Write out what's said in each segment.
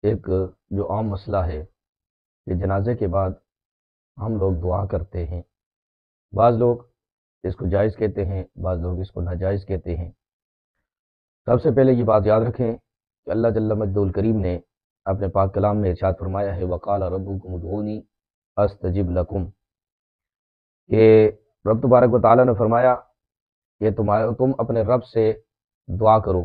ایک جو عام مسئلہ ہے کہ جنازے کے بعد ہم لوگ دعا کرتے ہیں۔ بعض لوگ اس کو جائز کہتے ہیں، بعض لوگ اس کو ناجائز کہتے ہیں۔ سب سے پہلے یہ بات یاد رکھیں کہ اللہ جل مجدہ الکریم نے اپنے پاک کلام میں ارشاد فرمایا ہے وَقَالَ رَبُّكُمُ ادْعُونِي أَسْتَجِبْ لَكُمْ، کہ رب تبارک و تعالیٰ نے فرمایا کہ تم اپنے رب سے دعا کرو،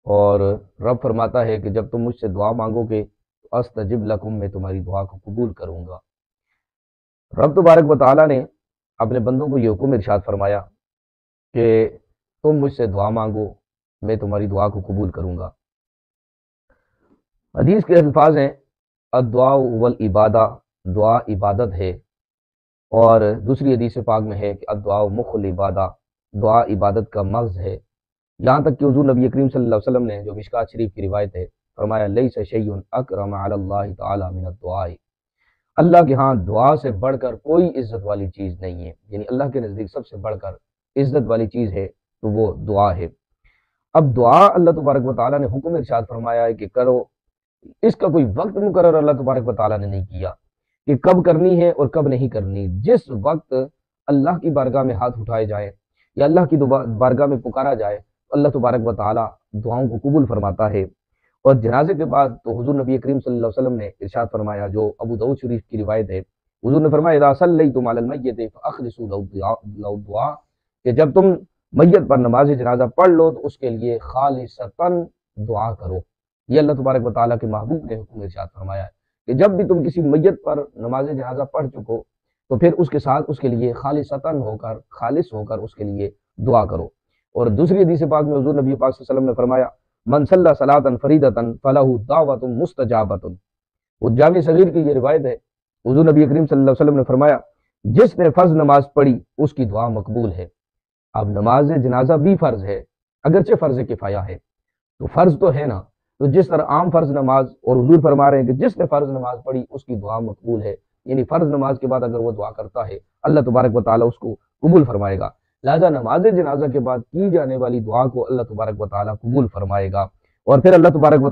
اور رب فرماتا ہے کہ جب تم مجھ سے دعا مانگو گے تو استجب لکم، میں تمہاری دعا کو قبول کروں گا۔ رب تبارک و تعالیٰ نے اپنے بندوں کو یہ حکم ارشاد فرمایا کہ تم مجھ سے دعا مانگو، میں تمہاری دعا کو قبول کروں گا۔ حدیث کے الفاظ ہیں الدعاء والعبادہ، دعا عبادت ہے، اور دوسری حدیث پاک میں ہے کہ الدعاء مخ العبادہ، دعا عبادت کا مغز ہے۔ یہاں تک کہ حضور نبی کریم صلی اللہ علیہ وسلم نے، جو مشکات شریف کی روایت ہے، فرمایا لیس شیء اکرم علی اللہ تعالی من الدعاء، اللہ کے ہاں دعا سے بڑھ کر کوئی عزت والی چیز نہیں ہے، یعنی اللہ کے نزدیک سب سے بڑھ کر عزت والی چیز ہے تو وہ دعا ہے۔ اب دعا اللہ تبارک و تعالیٰ نے حکم ارشاد فرمایا ہے کہ کرو، اس کا کوئی وقت مقرر اللہ تبارک و تعالیٰ نے نہیں کیا کہ کب کرنی ہے اور کب نہیں کرنی۔ جس وقت اللہ کی بارگاہ میں ہاتھ اٹھائے جائیں یا اللہ کی بارگاہ میں پکارا جائے تو اللہ تبارک و تعالیٰ دعاؤں کو قبول فرماتا ہے۔ اور جنازے کے بعد تو حضور نبی کریم صلی اللہ علیہ وسلم نے ارشاد فرمایا، جو ابو داؤد شریف کی روایت ہے، حضور نے فرمایا اذا صلیتم علی المیت فاخلصوا له الدعاء، کہ جب تم میت پر نماز جنازہ پڑھ لو تو اس کے لیے خالصتاً دعا کرو۔ یہ اللہ تبارک و تعالیٰ کے محبوب نے حکم ارشاد فرمایا ہے کہ جب بھی تم کسی میت پر نماز جنازہ پڑھ چکو تو پھر اس کے ساتھ اس کے لیے خالصتاً ہو کر، خالص ہو کر اس کے لیے دعا کرو۔ اور دوسری حدیث پاک میں حضور نبی پاک صلی اللہ علیہ وسلم نے فرمایا من صلی صلاۃ فریدۃ فلہ دعوۃ مستجابۃ، وہ جامع صغیر کی یہ روایت ہے، حضور نبی کریم صلی اللہ علیہ وسلم نے فرمایا جس نے فرض نماز پڑھی اس کی دعا مقبول ہے۔ اب نماز جنازہ بھی فرض ہے، اگرچہ فرض کفایہ ہے، تو فرض تو ہے نا، تو جس طرح عام فرض نماز، اور حضور فرما رہے ہیں کہ جس نے فرض نماز پڑھی اس کی دعا مقبول ہے، یعنی فرض نماز کے بعد اگر وہ دعا کرتا ہے اللہ تبارک و تعالیٰ اس کو قبول فرمائے گا، لہذا نماز جنازہ کے بعد کی جانے والی دعا کو اللہ تبارک و تعالیٰ قبول فرمائے گا۔ اور پھر اللہ تبارک و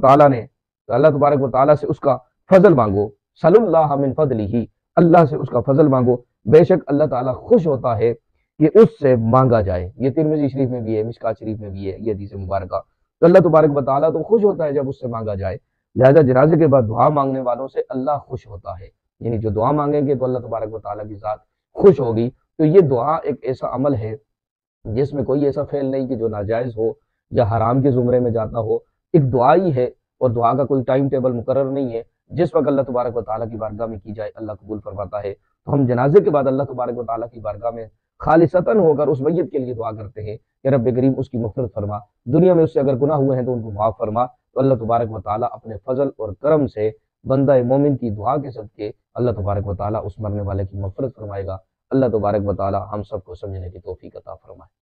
تعالیٰ سے اس کا فضل مانگو، صلی اللہ من فضلہ، اللہ سے اس کا فضل مانگو، بے شک اللہ تعالیٰ خوش ہوتا ہے کہ اس سے مانگا جائے۔ یہ ترمذی شریف میں بھی ہے، مشکات شریف میں بھی ہے یہ حدیث مبارکہ۔ تو اللہ تبارک و تعالیٰ تو خوش ہوتا ہے جب اس سے مانگا جائے، لہذا جنازے کے بعد دعا مانگنے والوں سے اللہ خوش ہوتا ہے، یعنی جو دعا مانگیں گے تو اللہ تبارک و تعالیٰ کی ذات خوش ہوگی۔ تو یہ دعا ایک ایسا عمل ہے جس میں کوئی ایسا فعل نہیں کہ جو ناجائز ہو یا حرام کے زمرے میں جاتا ہو، ایک دعا ہی ہے، اور دعا کا کوئی ٹائم ٹیبل مقرر نہیں ہے، جس وقت اللہ تبارک و تعالیٰ کی بارگاہ میں کی جائے اللہ قبول فرماتا ہے۔ تو ہم جنازے کے بعد اللہ تبارک و تعالیٰ کی بارگاہ میں خالصتاً ہو کر اس میت کے لیے دعا کرتے ہیں کہ رب کریم اس کی مغفرت فرما، دنیا میں اس سے اگر گناہ ہوئے ہیں تو ان کو معاف فرما۔ تو اللہ تبارک و تعالیٰ اپنے فضل اور کرم سے بندہ مومن کی دعا کے صدقے اللہ تبارک و تعالیٰ اس مرنے والے کی مغفرت فرمائے گا۔ اللہ تبارک و تعالیٰ ہم سب کو سمجھنے کی توفیق عطا فرمائے۔